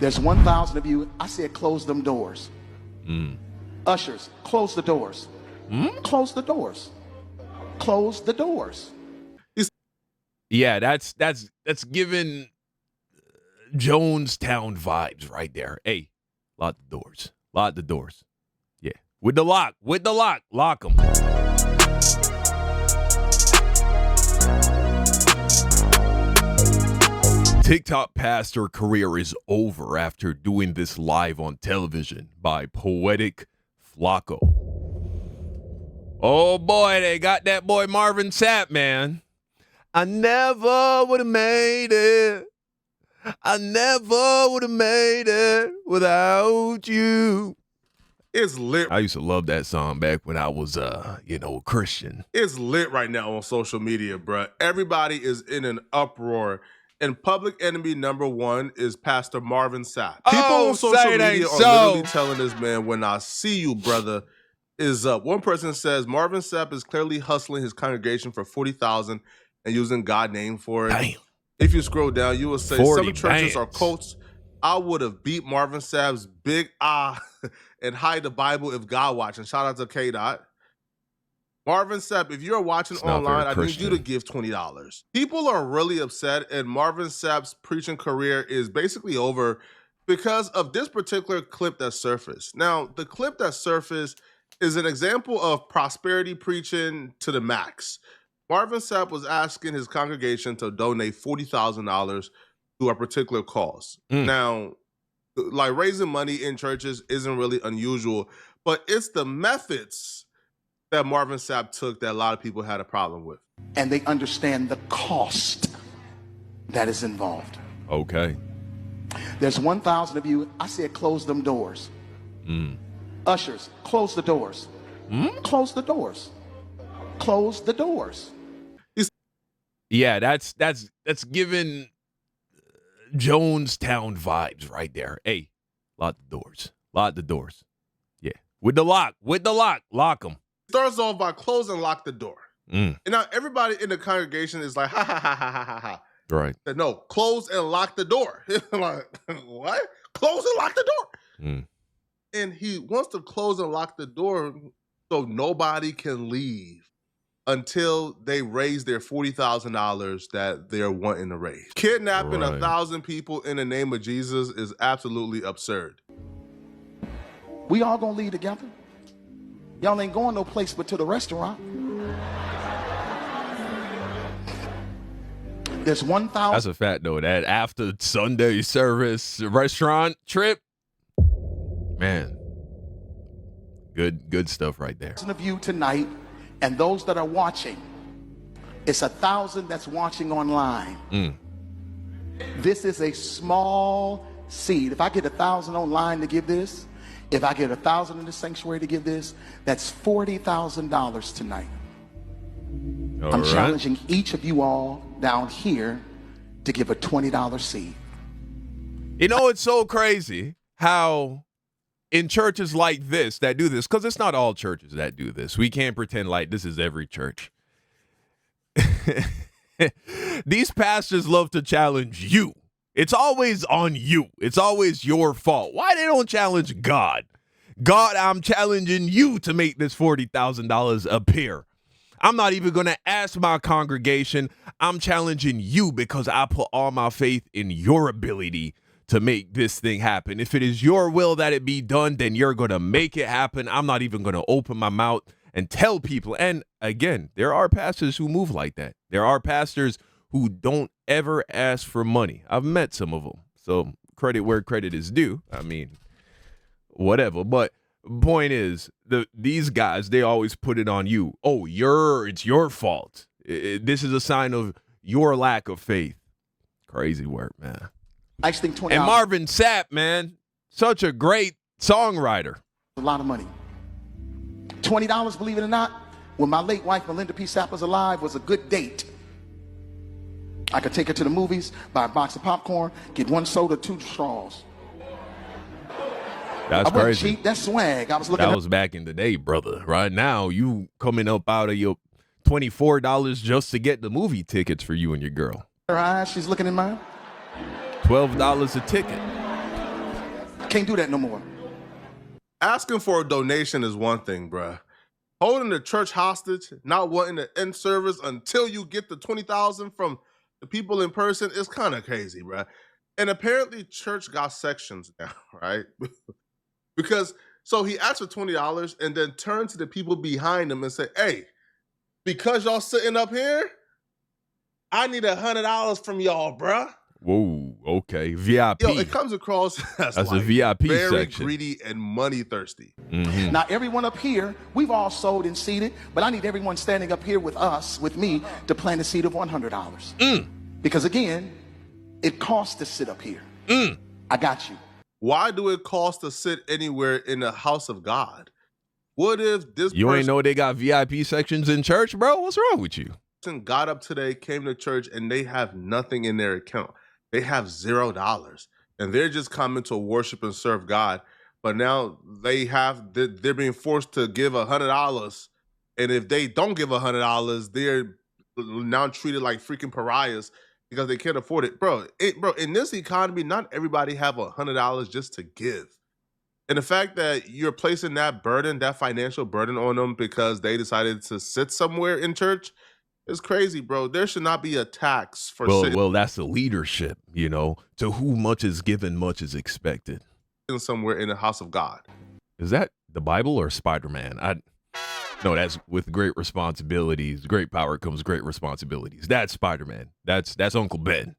There's 1,000 of you. I said close them doors. Ushers, close the doors. Close the doors. Close the doors. Yeah, that's giving Jonestown vibes right there. Hey, lock the doors. Lock the doors. Yeah. With the lock. Lock them. TikTok pastor career is over after doing this live on television by Poetic Flacco. Oh boy, they got that boy Marvin Sapp, man. I never would have made it. I never would have made it without you. It's lit. I used to love that song back when I was, a Christian. It's lit right now on social media, bruh. Everybody is in an uproar. And public enemy number one is Pastor Marvin Sapp. People on social media are literally telling this man, when I see you, brother, is up. One person says Marvin Sapp is clearly hustling his congregation for $40,000 and using God's name for it. Damn. If you scroll down, you will say 40 some churches are bands. cults. I would have beat Marvin Sapp's big and hide the Bible if God watching. Shout out to K-Dot. Marvin Sapp, if you're watching online, I need you to give $20. People are really upset, and Marvin Sapp's preaching career is basically over because of this particular clip that surfaced. Now, the clip that surfaced is an example of prosperity preaching to the max. Marvin Sapp was asking his congregation to donate $40,000 to a particular cause. Now, like raising money in churches isn't really unusual, but it's the methods that Marvin Sapp took that a lot of people had a problem with. And they understand the cost that is involved. Okay. There's 1,000 of you. I said close them doors. Ushers, close the doors. Close the doors. Close the doors. Yeah, that's giving Jonestown vibes right there. Hey, lock the doors. Lock the doors. Yeah. With the lock. Lock them. Starts off by close and lock the door. And now everybody in the congregation is like, ha, ha, ha, ha, ha, ha. Right. Said, no, close and lock the door. Like, what? Close and lock the door. And he wants to close and lock the door so nobody can leave until they raise their $40,000 that they're wanting to raise. Kidnapping 1,000 people in the name of Jesus is absolutely absurd. We all gonna leave together. Y'all ain't going no place but to the restaurant. There's 1,000. That's a fact, though. That after Sunday service restaurant trip, man, good stuff right there. Of you tonight, and those that are watching, it's 1,000 that's watching online. This is a small seed. If I get 1,000 online to give this, if I get 1,000 in the sanctuary to give this, that's $40,000 tonight. I'm challenging each of you all down here to give a $20 seed. You know, it's so crazy how in churches like this that do this, because it's not all churches that do this. We can't pretend like this is every church. These pastors love to challenge you. It's always on you. It's always your fault. Why they don't challenge God? God, I'm challenging you to make this $40,000 appear. I'm not even going to ask my congregation. I'm challenging you because I put all my faith in your ability to make this thing happen. If it is your will that it be done, then you're going to make it happen. I'm not even going to open my mouth and tell people. And again, there are pastors who move like that. There are pastors who don't ever ask for money. I've met some of them. So credit where credit is due. I mean, whatever. But point is, these guys, they always put it on you. Oh, it's your fault. This is a sign of your lack of faith. Crazy work, man. I think $20. And Marvin Sapp, man, such a great songwriter. A lot of money. $20, believe it or not, when my late wife, Melinda P. Sapp, was alive, was a good date. I could take her to the movies, buy a box of popcorn, get one soda, 2 straws. That's I wasn't crazy. cheap. That's swag. I was looking. That was back in the day, brother. Right now, you coming up out of your $24 just to get the movie tickets for you and your girl. Her eyes, she's looking in mine. $12 a ticket. can't do that no more. Asking for a donation is one thing, bruh. Holding the church hostage, not wanting to end service until you get the 20,000 from the people in person is kind of crazy, bruh. And apparently church got sections now, right? Because so he asked for $20 and then turned to the people behind him and said, hey, because y'all sitting up here, I need $100 from y'all, bruh. Whoa, okay. VIP. Yo, it comes across as that's like a VIP very section. greedy and money thirsty. Mm-hmm. Now, everyone up here, we've all sold and seeded, but I need everyone standing up here with us, with me, to plant a seed of $100. Because again, it costs to sit up here. I got you. Why do it cost to sit anywhere in the house of God? What if this You ain't know they got VIP sections in church, bro? What's wrong with you? person got up today, came to church, and they have nothing in their account? They have $0, and they're just coming to worship and serve God. But now they're being forced to give $100, and if they don't give $100, they're now treated like freaking pariahs because they can't afford it, bro. In this economy, not everybody have $100 just to give. And the fact that you're placing that burden, that financial burden on them because they decided to sit somewhere in church is crazy, bro. There should not be a tax for sitting. Well, that's the leadership, you know. To whom much is given, much is expected. Somewhere in the house of God. Is that the Bible or Spider-Man? No, that's with great responsibilities. Great power comes great responsibilities. That's Spider-Man. That's Uncle Ben.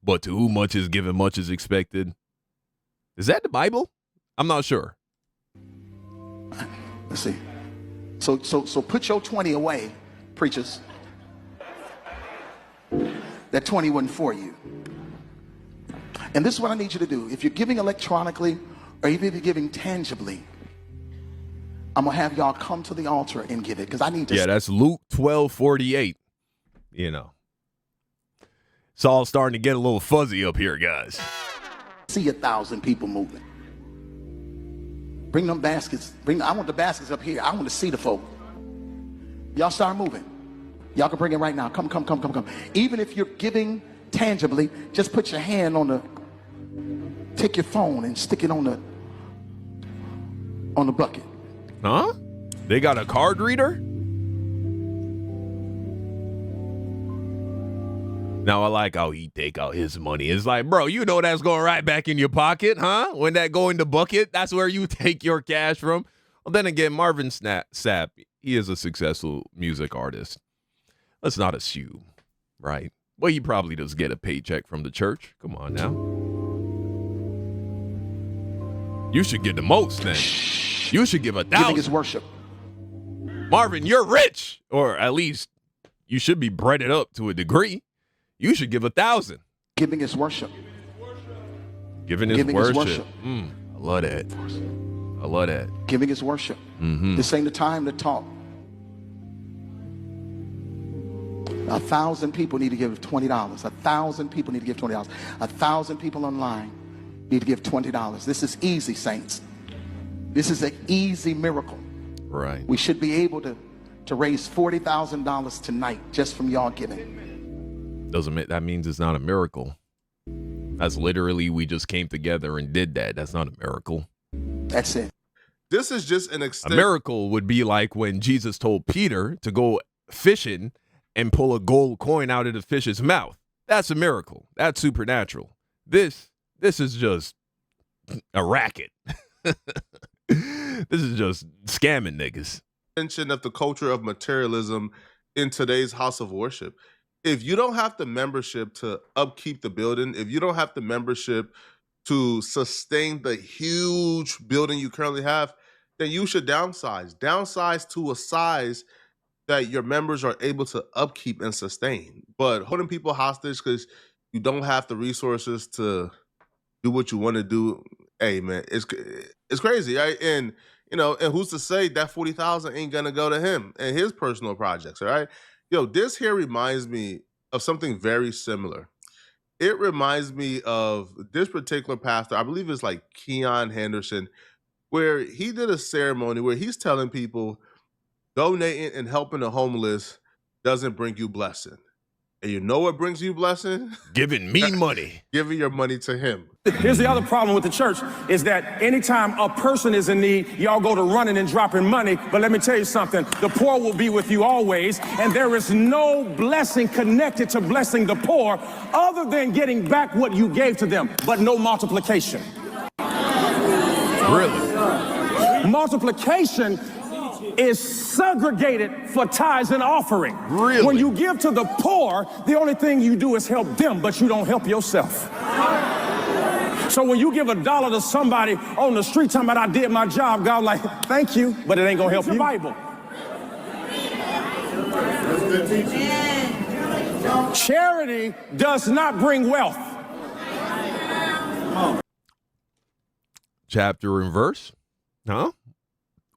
But to whom much is given, much is expected. Is that the Bible? I'm not sure. Let's see. So put your 20 away, preachers. That 20 wasn't for you. And this is what I need you to do. If you're giving electronically or even if you're giving tangibly, I'm going to have y'all come to the altar and give it because I need to. Yeah, that's Luke 12:48. You know. It's all starting to get a little fuzzy up here, guys. See 1,000 people moving. Bring them baskets. I want the baskets up here. I want to see the folk. Y'all start moving. Y'all can bring it right now. Come. Even if you're giving tangibly, just put your hand on take your phone and stick it on the bucket. Huh? They got a card reader? Now I like how he take out his money. It's like, bro, you know that's going right back in your pocket, huh? When that go in the bucket, that's where you take your cash from. Well, then again, Marvin Sapp, he is a successful music artist. Let's not assume, right? Well, he probably does get a paycheck from the church. Come on now. You should get the most then. You should give 1,000. Giving is worship. Marvin, you're rich. Or at least you should be breaded up to a degree. You should give 1,000. Giving is worship. Giving is worship. I love that. I love that. Giving is worship. Mm-hmm. This ain't the time to talk. 1,000 people need to give $20. 1,000 people need to give $20. 1,000 people online need to give $20. This is easy, saints. This is an easy miracle. Right. We should be able to raise $40,000 tonight just from y'all giving. That means it's not a miracle. That's literally we just came together and did that. That's not a miracle. That's it. This is just an extent. A miracle would be like when Jesus told Peter to go fishing and pull a gold coin out of the fish's mouth. That's a miracle. That's supernatural. This is just a racket. This is just scamming niggas. Mention of the culture of materialism in today's house of worship. If you don't have the membership to upkeep the building, if you don't have the membership to sustain the huge building you currently have, then you should downsize. Downsize to a size that your members are able to upkeep and sustain. But holding people hostage because you don't have the resources to do what you want to do, hey man, it's crazy, right? And you know, and who's to say that 40,000 ain't gonna go to him and his personal projects, all right? Yo, this here reminds me of something very similar. It reminds me of this particular pastor, I believe it's like Keon Henderson, where he did a ceremony where he's telling people donating and helping the homeless doesn't bring you blessing. And you know what brings you blessing? Giving me money. Giving your money to him. Here's the other problem with the church is that anytime a person is in need, y'all go to running and dropping money. But let me tell you something, the poor will be with you always, and there is no blessing connected to blessing the poor other than getting back what you gave to them, but no multiplication. Really? Multiplication is segregated for tithes and offering. Really? When you give to the poor, the only thing you do is help them, but you don't help yourself. So when you give $1 to somebody on the street talking about I did my job, God like, thank you, but it ain't gonna help you. Bible. Charity does not bring wealth. Chapter and verse? Huh?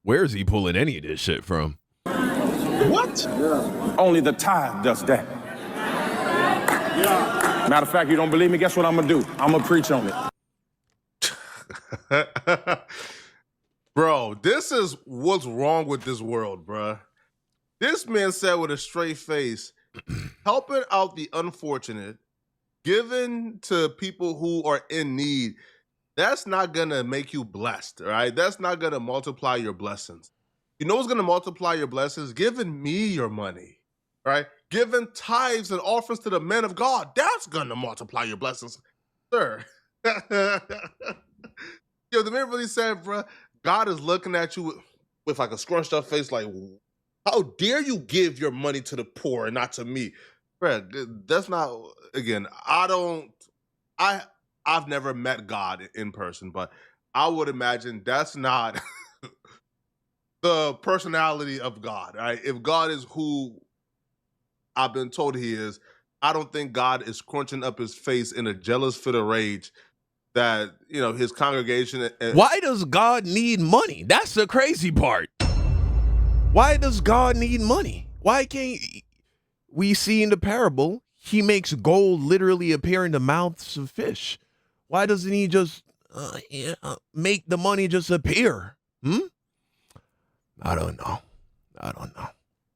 Where is he pulling any of this shit from? What? Only the tithe does that. Matter of fact, you don't believe me? Guess what I'm gonna do? I'm gonna preach on it. Bro, this is what's wrong with this world, bro. This man said with a straight face, helping out the unfortunate, giving to people who are in need, that's not gonna make you blessed, right? That's not gonna multiply your blessings. You know what's gonna multiply your blessings? Giving me your money, right? Giving tithes and offerings to the men of God, that's gonna multiply your blessings, sir. Yo, the man really said, bro, God is looking at you with like a scrunched up face, like, how dare you give your money to the poor and not to me? Bro, that's not, again, I've never met God in person, but I would imagine that's not the personality of God, right? If God is who I've been told he is, I don't think God is crunching up his face in a jealous fit of rage that, you know, his congregation. Why does God need money? That's the crazy part. Why does God need money? Why can't we see in the parable, he makes gold literally appear in the mouths of fish? Why doesn't he just make the money just appear? I don't know.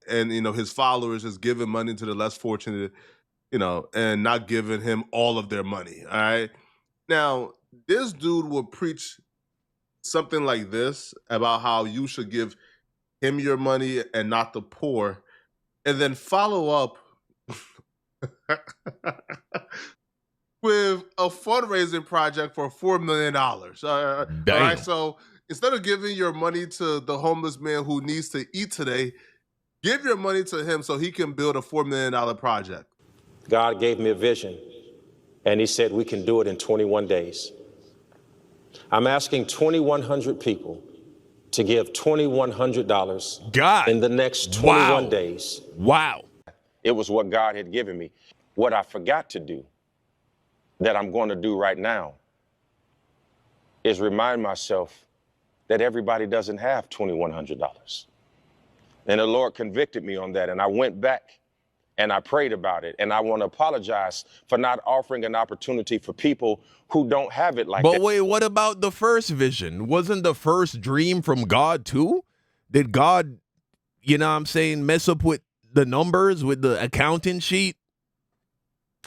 And, you know, his followers is giving money to the less fortunate, you know, and not giving him all of their money, all right? Now, this dude will preach something like this about how you should give him your money and not the poor, and then follow up with a fundraising project for $4 million. All right, so instead of giving your money to the homeless man who needs to eat today, give your money to him so he can build a $4 million project. God gave me a vision, and he said we can do it in 21 days. I'm asking 2,100 people to give $2,100 in the next 21 days. Wow. It was what God had given me. What I forgot to do, that I'm going to do right now, is remind myself that everybody doesn't have $2,100. And the Lord convicted me on that, and I went back and I prayed about it, and I want to apologize for not offering an opportunity for people who don't have it like that. But wait, what about the first vision? Wasn't the first dream from God too? Did God, you know what I'm saying, mess up with the numbers, with the accounting sheet?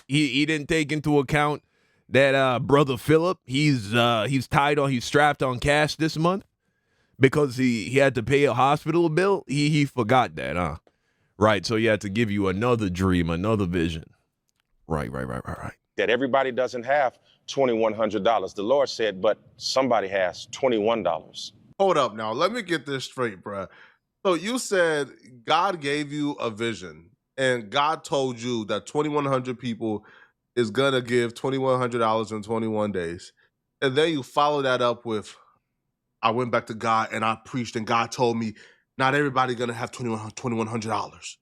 He didn't take into account that brother Philip, he's strapped on cash this month because he had to pay a hospital bill. He forgot that, huh? Right, so he had to give you another dream, another vision. Right. That everybody doesn't have $2,100. The Lord said, but somebody has $21. Hold up now. Let me get this straight, bro. So you said God gave you a vision, and God told you that 2,100 people is going to give $2,100 in 21 days. And then you follow that up with, I went back to God and I preached, and God told me, not everybody gonna have $2,100.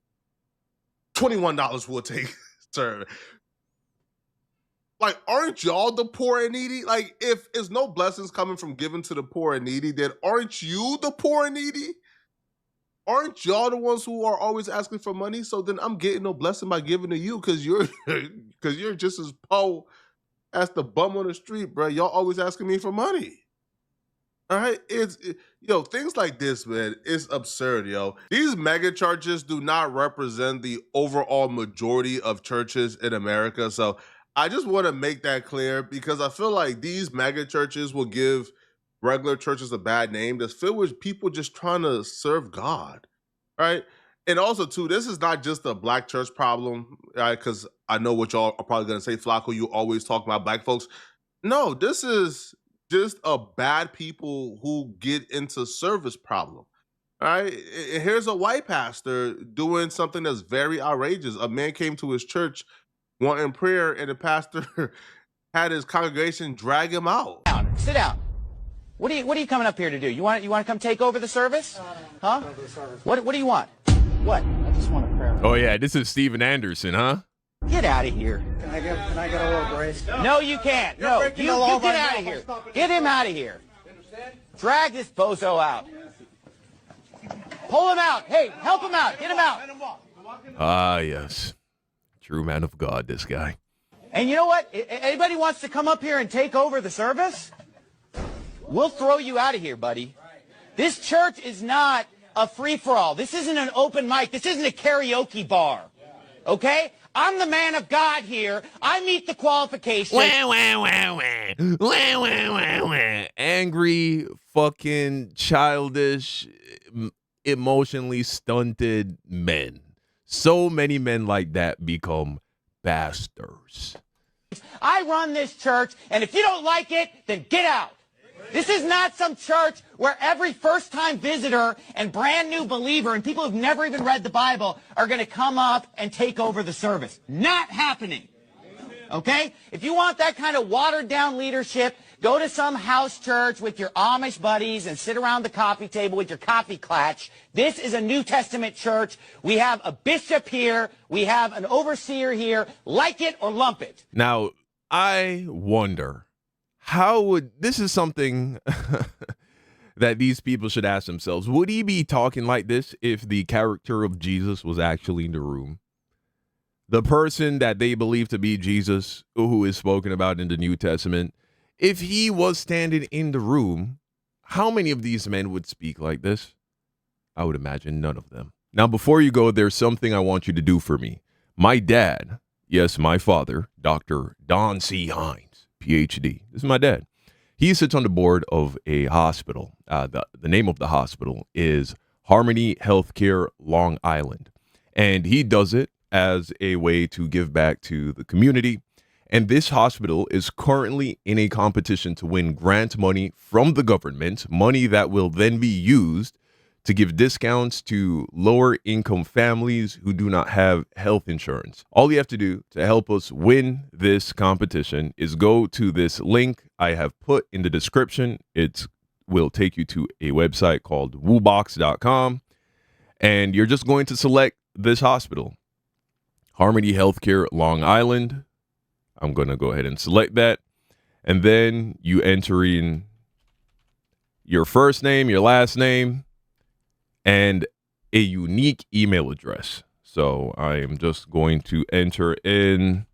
$21 will take, sir. Like, aren't y'all the poor and needy? Like, if it's no blessings coming from giving to the poor and needy, then aren't you the poor and needy? Aren't y'all the ones who are always asking for money? So then I'm getting no blessing by giving to you because you're just as poor as the bum on the street, bro. Y'all always asking me for money. All right, things like this, man, it's absurd, yo. These mega churches do not represent the overall majority of churches in America. So I just want to make that clear because I feel like these mega churches will give regular churches a bad name that's filled with people just trying to serve God, right? And also, too, this is not just a black church problem, right? Because I know what y'all are probably going to say, Flacco, you always talk about black folks. No, this is just a bad people who get into service problem. All right. Here's a white pastor doing something that's very outrageous. A man came to his church wanting prayer, and the pastor had his congregation drag him out. Sit down. What are you coming up here to do? You want to come take over the service? Huh? What do you want? What? I just want a prayer. Oh yeah, this is Steven Anderson, huh? Get out of here. Can I get a little grace? No, you can't. No, you get out of here. Get him out of here. Drag this bozo out. Pull him out. Hey, help him out. Get him out. Ah, yes. True man of God, this guy. And you know what? Anybody wants to come up here and take over the service? We'll throw you out of here, buddy. This church is not a free-for-all. This isn't an open mic. This isn't a karaoke bar. Okay? I'm the man of God here. I meet the qualifications. Wah, wah, wah, wah. Wah, wah, wah, wah. Angry, fucking, childish, emotionally stunted men. So many men like that become pastors. I run this church, and if you don't like it, then get out. This is not some church where every first-time visitor and brand-new believer and people who've never even read the Bible are going to come up and take over the service. Not happening. Okay? If you want that kind of watered-down leadership, go to some house church with your Amish buddies and sit around the coffee table with your coffee clatch. This is a New Testament church. We have a bishop here. We have an overseer here. Like it or lump it. Now, I wonder... this is something that these people should ask themselves. Would he be talking like this if the character of Jesus was actually in the room? The person that they believe to be Jesus, who is spoken about in the New Testament, if he was standing in the room, how many of these men would speak like this? I would imagine none of them. Now, before you go, there's something I want you to do for me. My dad, yes, my father, Dr. Don C. Hines, PhD. This is my dad. He sits on the board of a hospital. The name of the hospital is Harmony Healthcare Long Island. And he does it as a way to give back to the community. And this hospital is currently in a competition to win grant money from the government, money that will then be used to give discounts to lower income families who do not have health insurance. All you have to do to help us win this competition is go to this link I have put in the description. It will take you to a website called woobox.com, and you're just going to select this hospital, Harmony Healthcare Long Island. I'm going to go ahead and select that, and then you enter in your first name, your last name, and a unique email address. So I am just going to enter in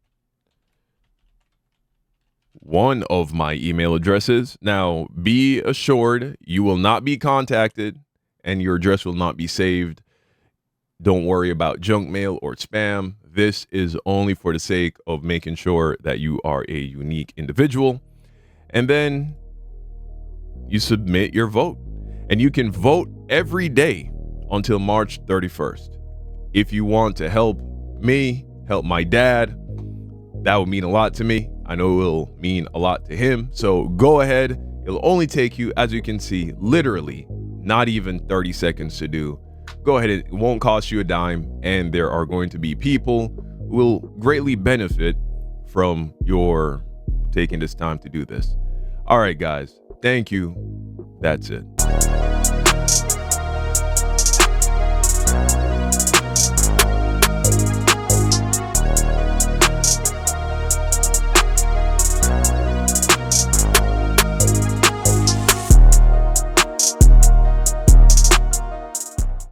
one of my email addresses. Now, be assured you will not be contacted and your address will not be saved. Don't worry about junk mail or spam. This is only for the sake of making sure that you are a unique individual. And then you submit your vote. And you can vote every day until March 31st. If you want to help me, help my dad, that would mean a lot to me. I know it will mean a lot to him. So go ahead. It'll only take you, as you can see, literally not even 30 seconds to do. Go ahead. It won't cost you a dime. And there are going to be people who will greatly benefit from your taking this time to do this. All right, guys. Thank you. That's it.